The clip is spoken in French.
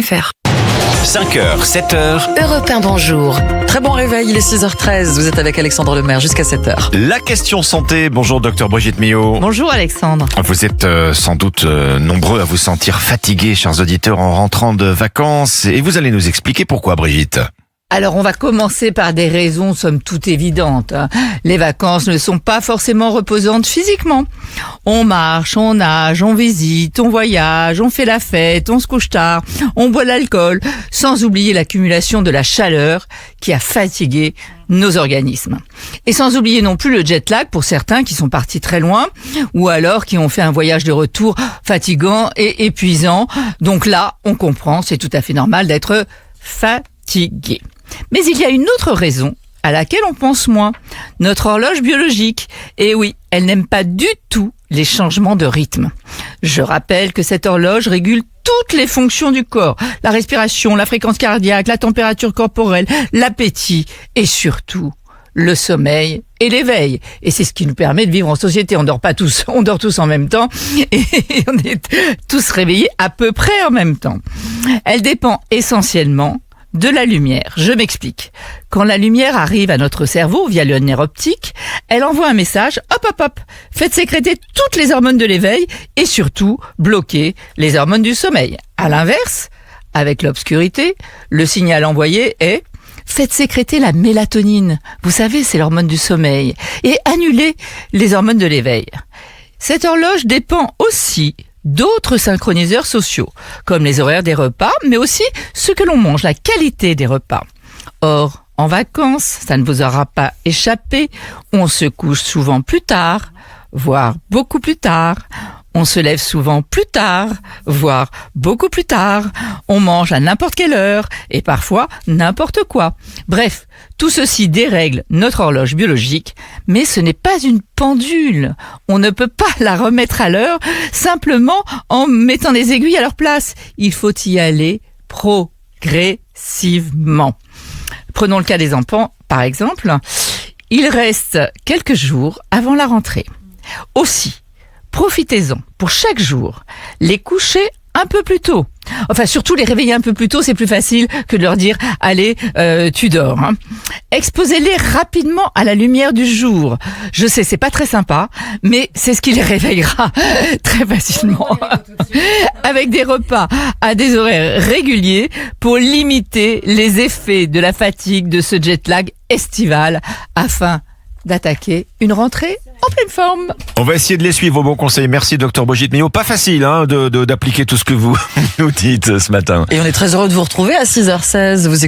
FR. 5h, 7h, Europe 1, bonjour. Très bon réveil, il est 6h13. Vous êtes avec Alexandre Lemaire jusqu'à 7h. la question santé. Bonjour docteur Brigitte Millot. Bonjour Alexandre. Vous êtes sans doute nombreux à vous sentir fatigués, chers auditeurs, en rentrant de vacances. Et vous allez nous expliquer pourquoi, Brigitte. Alors on va commencer par des raisons somme toute évidentes. Les vacances ne sont pas forcément reposantes physiquement. On marche, on nage, on visite, on voyage, on fait la fête, on se couche tard, on boit l'alcool, sans oublier l'accumulation de la chaleur qui a fatigué nos organismes. Et sans oublier non plus le jet lag pour certains qui sont partis très loin ou alors qui ont fait un voyage de retour fatigant et épuisant. Donc là, on comprend, c'est tout à fait normal d'être fatigué. Mais il y a une autre raison à laquelle on pense moins, notre horloge biologique. Et oui, elle n'aime pas du tout les changements de rythme. Je rappelle que cette horloge régule toutes les fonctions du corps, la respiration, la fréquence cardiaque, la température corporelle, l'appétit et surtout le sommeil et l'éveil. Et c'est ce qui nous permet de vivre en société. On dort pas tous, on dort tous en même temps et on est tous réveillés à peu près en même temps. Elle dépend essentiellement de la lumière. Je m'explique. Quand la lumière arrive à notre cerveau via le nerf optique, elle envoie un message, hop, faites sécréter toutes les hormones de l'éveil et surtout bloquer les hormones du sommeil. À l'inverse, avec l'obscurité, le signal envoyé est faites sécréter la mélatonine. Vous savez, c'est l'hormone du sommeil. Et annulez les hormones de l'éveil. Cette horloge dépend aussi d'autres synchroniseurs sociaux, comme les horaires des repas, mais aussi ce que l'on mange, la qualité des repas. Or, en vacances, ça ne vous aura pas échappé, on se couche souvent plus tard, voire beaucoup plus tard. On se lève souvent plus tard, voire beaucoup plus tard. On mange à n'importe quelle heure et parfois n'importe quoi. Bref, tout ceci dérègle notre horloge biologique, mais ce n'est pas une pendule. On ne peut pas la remettre à l'heure simplement en mettant des aiguilles à leur place. Il faut y aller progressivement. Prenons le cas des enfants, par exemple. Il reste quelques jours avant la rentrée. Aussi, profitez-en pour chaque jour, les coucher un peu plus tôt. Enfin, surtout les réveiller un peu plus tôt, c'est plus facile que de leur dire « Allez, tu dors ». Exposez-les rapidement à la lumière du jour. Je sais, c'est pas très sympa, mais c'est ce qui les réveillera très facilement. Avec des repas à des horaires réguliers pour limiter les effets de la fatigue de ce jet lag estival afin d'attaquer une rentrée en pleine forme. On va essayer de les suivre, vos bons conseils. Merci docteur Brigitte Millot. Pas facile d'appliquer tout ce que vous nous dites ce matin. Et on est très heureux de vous retrouver à 6h16. Vous